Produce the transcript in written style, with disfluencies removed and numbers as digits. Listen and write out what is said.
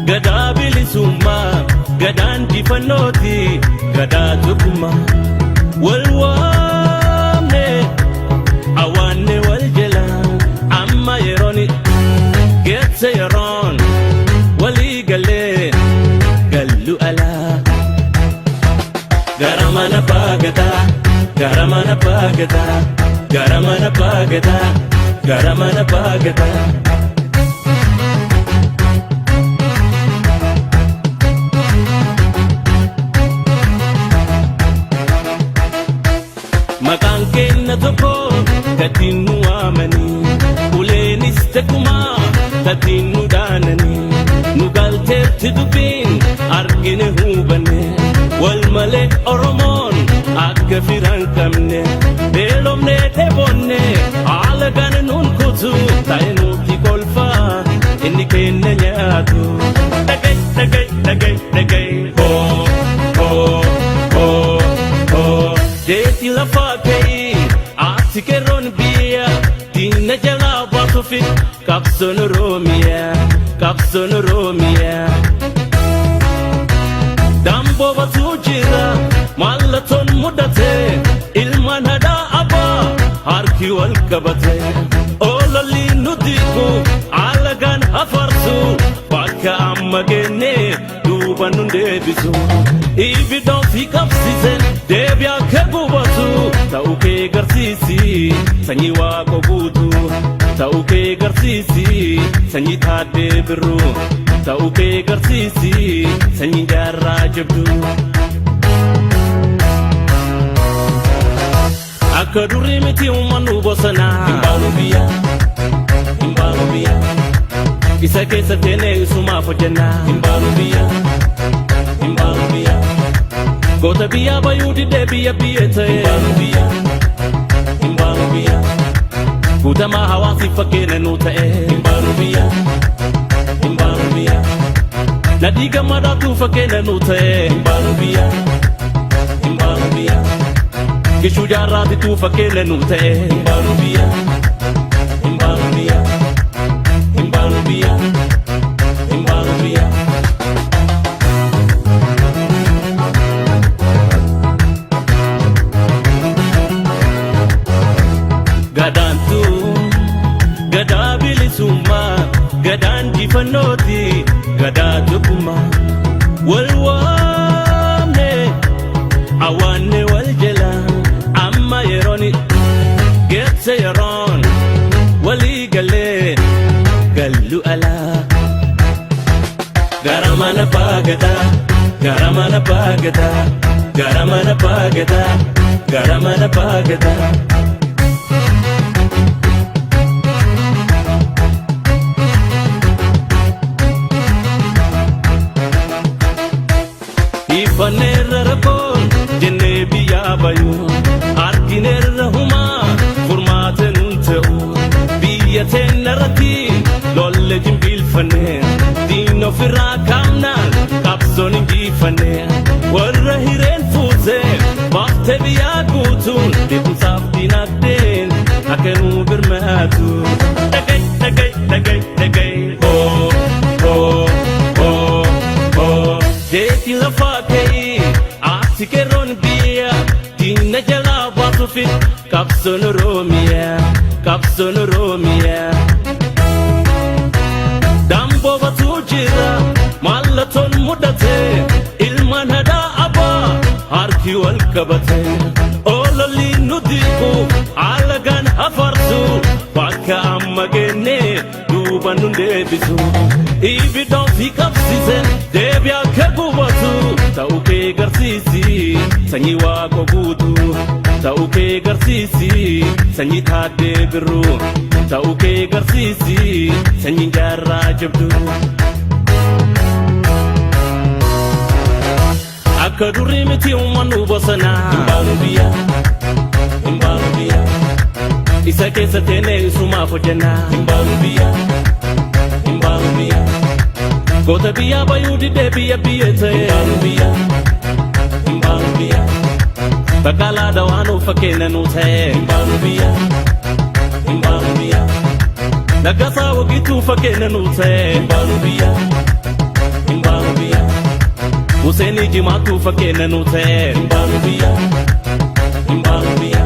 gadaa bilisummaa gadaan difannootti gadaa tokkummaa wal waamne awaanne wal jala amma yerooni geesse yeroon walii galee gallu alaa garamana baagataa garamana baagataa garamana baagataa garamana baagataa maqaan keenya tokko gatiin nu waamanii uleenis teekumaa gatiin nu dhaananii nu galteetti dubbiin argine hubanne wal malee oromoon akka firan qabne beelomnee dheebonne haala gana nuun kutu ta'e nuti kolfaa inni keenya nyaatu dhagay dhagay dhagay dhagay hoo hoo hoo hoo deeti lafaa ka'ii ati keroon biyya diina jalaa baatuufi qabsoon oromiyaa damboo batuu jira mallatoon mudate ilmaan haadhaa abbaa harki wal qabate ololli nu diigu alagaan hafarsu bakka amma geenne duuba nu deebisu ibiddoo fi qabsiisen deebi'a akka gubatu ta'uu kee garsiisi sanyii waaqa guutu ta'uu kee garsiisi sanyii taaddee birruu ta'uu kee garsiisi sanyii jaarraa jabdu akka durii miti uummannu bosonaa himbaalu biyya isa keessa teenee isumaaf hojjannaa himbaalu biyya goota biyyaa bayuu didee biyya ta'e himbaalu biyya guutamaa hawaasiif fakkeenya nu ta'e himbaalu biyya nadhii gammadaatu fakkeenya nu ta'e himbaalu biyya gishuu jaarraatitu fakkeenya nu ta'e himbaalu biyya gadaantu gadaa bilisummaa gadaan difannootti gadaa tokkummaa wal waamne awaanne wal jala amma yerooni geesse yeroon walii galee gallu alaa garamana baagataa garamana baagataa garamana baagataa garamana baagataa ifaneerra rakoon jennee biyyaa bayuu argineerra humaa furmaate nuun ta'u biyya teennarratti lolle jimbiilfanne diin ofirraa kaamnaan qabsoon injifanne warra hireen fuute baafte biyyaa guutuun beekumsaaf diinagdeen akka nuu birmaatu dhagay dhagay dhagay dhagay hoo hoo hoo hoo deeti lafaa ka'ii ati keroon biyya diina jalaa baatuufi qabsoon oromiyaa damboo batuu jira mallatoon mudate ilmaan haadhaa abbaa harki wal qabate ololli nu diigu alagaan hafarsu bakka amma geenne duuba nu deebisu ibiddoo fi qabsiisen deebi'a akka gubatu ta'uu kee garsiisi sanyii waaqa guutu ta'uu kee garsiisi sanyii taaddee birruu ta'uu kee garsiisi sanyii jaarraa jabdu akka durii miti uummannu bosonaa himbaalu biyya isa keessa teenee isumaaf hojjannaa himbaalu biyya goota biyyaa bayuu didee biyya ta'e himbaalu biyya bakaalaa dawaanuu fakkeenya nu ta'e himbaalu biyya Nagasawa gitu fakkeenya nu ta'e himbaalu biyya Hussein jimaatu fakkeenya nu ta'e. Imbaalu biyya.